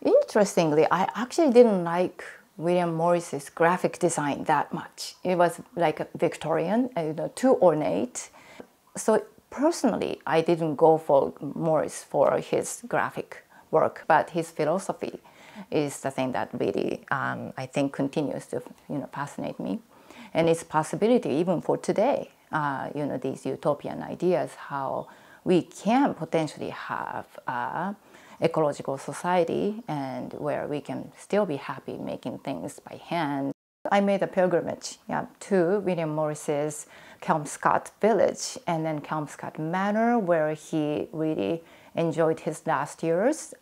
Interestingly, I actually didn't like William Morris's graphic design that much. It was like a Victorian, too ornate. So personally, I didn't go for Morris for his graphic work, but his philosophy is the thing that really, I think, continues to fascinate me. And its possibility even for today, these utopian ideas, how we can potentially have ecological society and where we can still be happy making things by hand. I made a pilgrimage to William Morris's Kelmscott village and then Kelmscott Manor, where he really enjoyed his last years.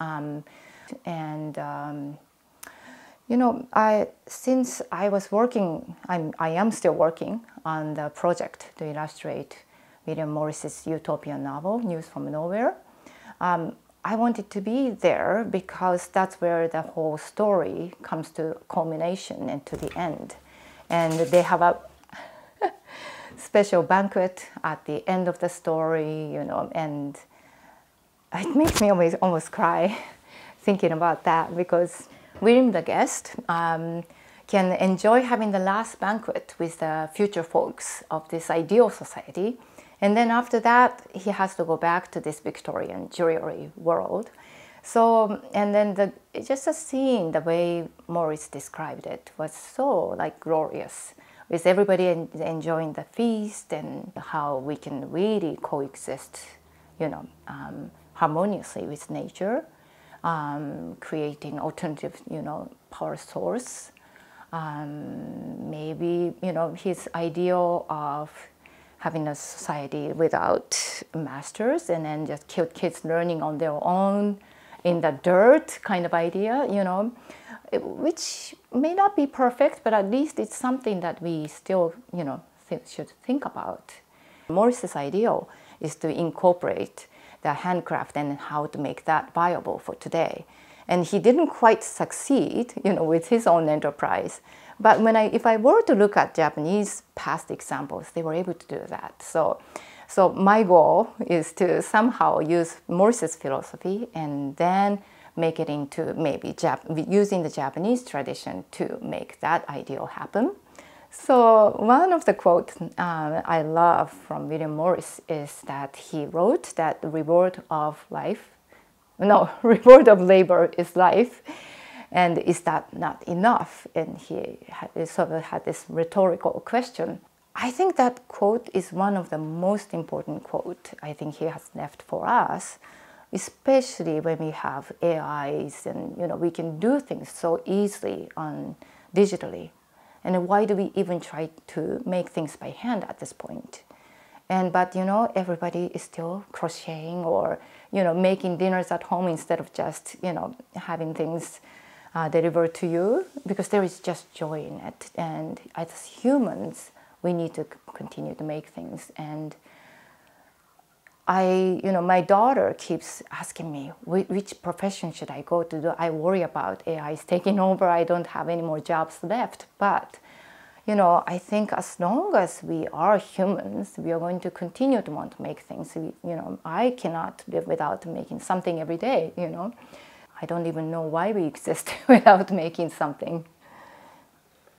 Since I was working, I am still working on the project to illustrate William Morris's utopian novel, News from Nowhere. I wanted to be there because that's where the whole story comes to culmination and to the end. And they have a special banquet at the end of the story, and it makes me almost cry thinking about that, because William the guest can enjoy having the last banquet with the future folks of this ideal society. And then after that, he has to go back to this Victorian jewelry world. So, and then just a scene, the way Morris described it was so glorious, with everybody enjoying the feast and how we can really coexist, harmoniously with nature, creating alternative, power source. Maybe, his ideal of having a society without masters and then just kids learning on their own in the dirt kind of idea, which may not be perfect, but at least it's something that we still, should think about. Morris's ideal is to incorporate the handcraft and how to make that viable for today. And he didn't quite succeed, with his own enterprise. But if I were to look at Japanese past examples, they were able to do that. So my goal is to somehow use Morris's philosophy and then make it into maybe using the Japanese tradition to make that ideal happen. So one of the quotes I love from William Morris is that he wrote that the reward of labor is life. And is that not enough? And he sort of had this rhetorical question. I think that quote is one of the most important quotes I think he has left for us, especially when we have AIs and we can do things so easily digitally. And why do we even try to make things by hand at this point? But everybody is still crocheting or making dinners at home instead of just having things delivered to you, because there is just joy in it. And as humans, we need to continue to make things. And my daughter keeps asking me, which profession should I go to? I worry about AIs taking over. I don't have any more jobs left. But, I think as long as we are humans, we are going to continue to want to make things. I cannot live without making something every day, I don't even know why we exist without making something.